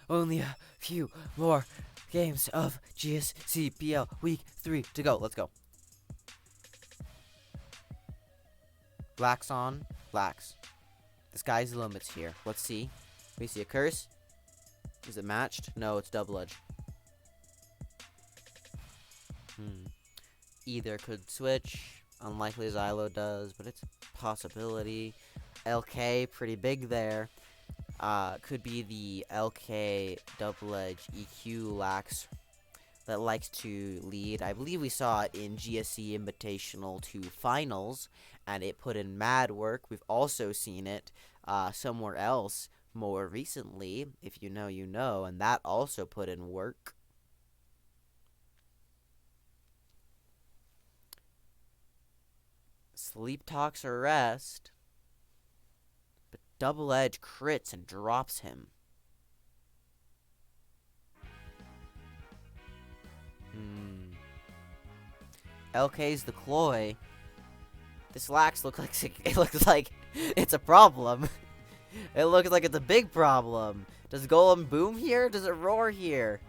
Only a few more games of GSCPL Week 3 to go. Let's go. Lax on. Lax. The sky's the limits here. Let's see. We see a curse. Is it matched? No, it's double edge. Either could switch. Unlikely Xylo does, but it's a possibility. LK, pretty big there. Could be the LK double edge EQ lax that likes to lead. I believe we saw it in GSC Invitational 2 Finals, and it put in mad work. We've also seen it somewhere else more recently. If you know, you know, and that also put in work. Sleep talks or rest, but double edge crits and drops him. LK's the Cloy. This lax looks like it looks like it's a problem. It looks like it's a big problem. Does Golem boom here? Does it roar here?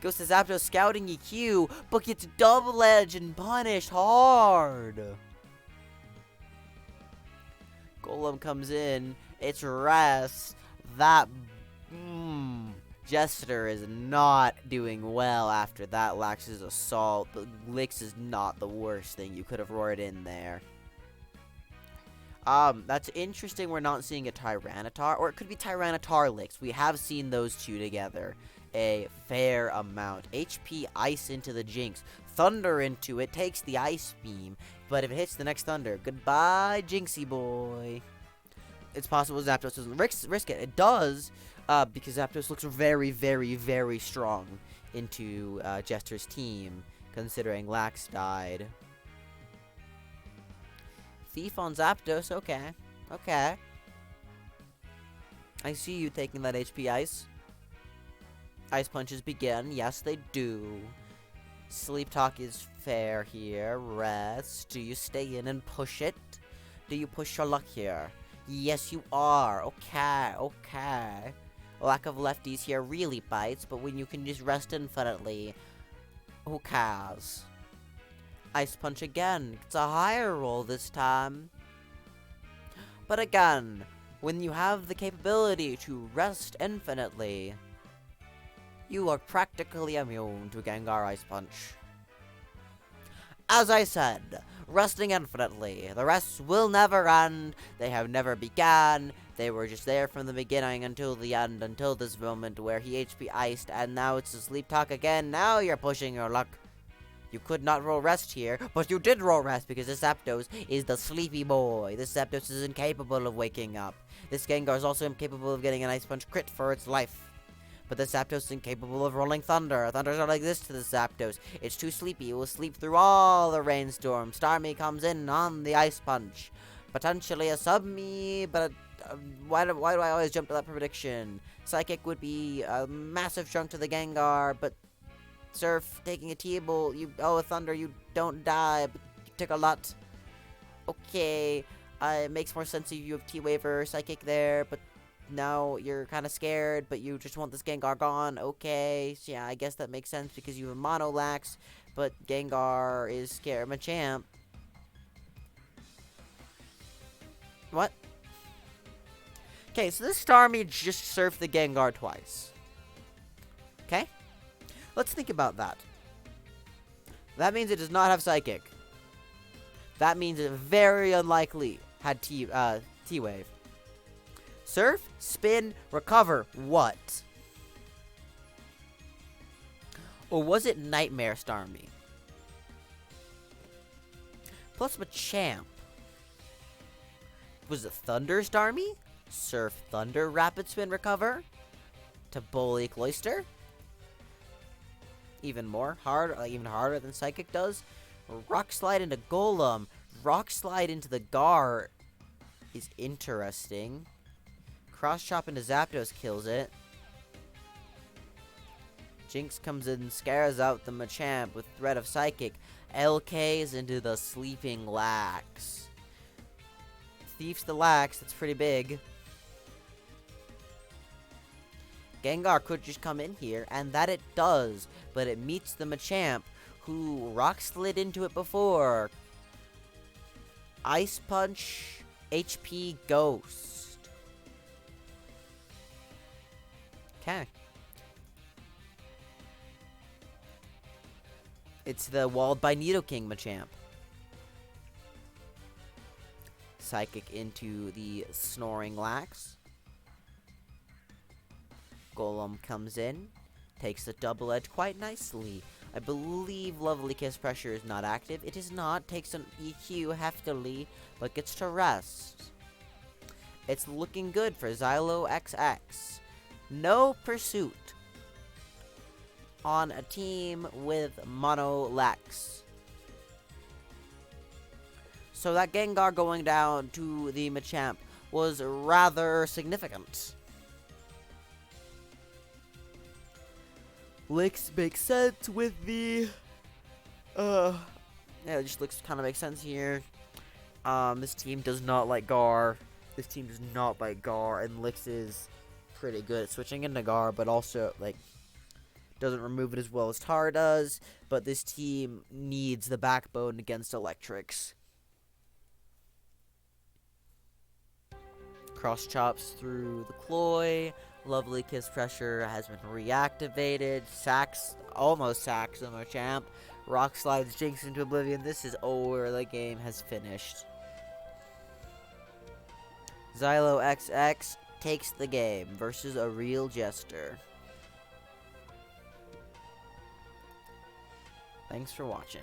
Goes to Zapdos scouting EQ, but gets double edge and punished hard. Golem comes in. It's rest. That Jester is not doing well after that Lax's assault. The Licks is not the worst thing. You could have roared in there. That's interesting. We're not seeing a Tyranitar, or it could be Tyranitar Licks. We have seen those two together a fair amount. HP Ice into the Jinx. Thunder into it. Takes the Ice Beam. But if it hits the next Thunder, goodbye, Jinxie boy. It's possible Zapdos doesn't risk it. It does, because Zapdos looks very, very, very strong into Jester's team, considering Lax died. Thief on Zapdos, okay. Okay. I see you taking that HP Ice. Ice punches begin. Yes, they do. Sleep talk is fair here. Rest. Do you stay in and push it? Do you push your luck here? Yes, you are. Okay, okay. Lack of lefties here really bites, but when you can just rest infinitely, who cares? Ice punch again. It's a higher roll this time. But again, when you have the capability to rest infinitely, you are practically immune to Gengar Ice Punch. As I said, resting infinitely. The rests will never end. They have never began. They were just there from the beginning until the end, until this moment where he HP iced, and now it's a sleep talk again. Now you're pushing your luck. You could not roll rest here, but you did roll rest because this Zapdos is the sleepy boy. This Zapdos is incapable of waking up. This Gengar is also incapable of getting an Ice Punch crit for its life. But the Zapdos is incapable of rolling Thunder. Thunders are like this to the Zapdos. It's too sleepy. It will sleep through all the rainstorm. Starmie comes in on the Ice Punch. Potentially a Sub-Me, but why do I always jump to that prediction? Psychic would be a massive chunk to the Gengar, but Surf taking a T-Bolt, a Thunder, you don't die, but you take a lot. Okay, it makes more sense if you have T-Wave or Psychic there, but now you're kind of scared, but you just want this Gengar gone. Okay, so yeah, I guess that makes sense because you have Monolax, but Gengar is scared. Machamp. What? Okay, so this Starmie just surfed the Gengar twice. Okay? Let's think about that. That means it does not have Psychic. That means it very unlikely had T-Wave. Surf, spin, recover, what? Or was it Nightmare Starmie? Plus Machamp. Was it Thunder Starmie? Surf, Thunder, Rapid Spin, recover? To Bully Cloyster? Even harder than Psychic does? Rock Slide into Golem. Rock Slide into the Gar is interesting. Cross Chop into Zapdos kills it. Jinx comes in and scares out the Machamp with threat of Psychic. LK's into the Sleeping Lax. Thief's the Lax, that's pretty big. Gengar could just come in here, and that it does, but it meets the Machamp, who rock slid into it before. Ice Punch, HP Ghost. Okay. It's the Walled by Nidoking Machamp. Psychic into the Snoring Lax. Golem comes in, takes the double edge quite nicely. I believe Lovely Kiss Pressure is not active. It is not. Takes an EQ heftily, but gets to rest. It's looking good for ziloXX. No Pursuit on a team with Mono Lex. So that Gengar going down to the Machamp was rather significant. Licks makes sense with the yeah, it just looks kind of makes sense here. This team does not like Gar. This team does not like Gar, and Licks is pretty good at switching into Gar, but also like doesn't remove it as well as Tar does. But this team needs the backbone against Electrics. Cross chops through the Cloy. Lovely Kiss Pressure has been reactivated. Almost sacks the Machamp. Rock Slides Jinx into oblivion. This is over. The game has finished. ziloXX takes the game versus a real Jester. Thanks for watching.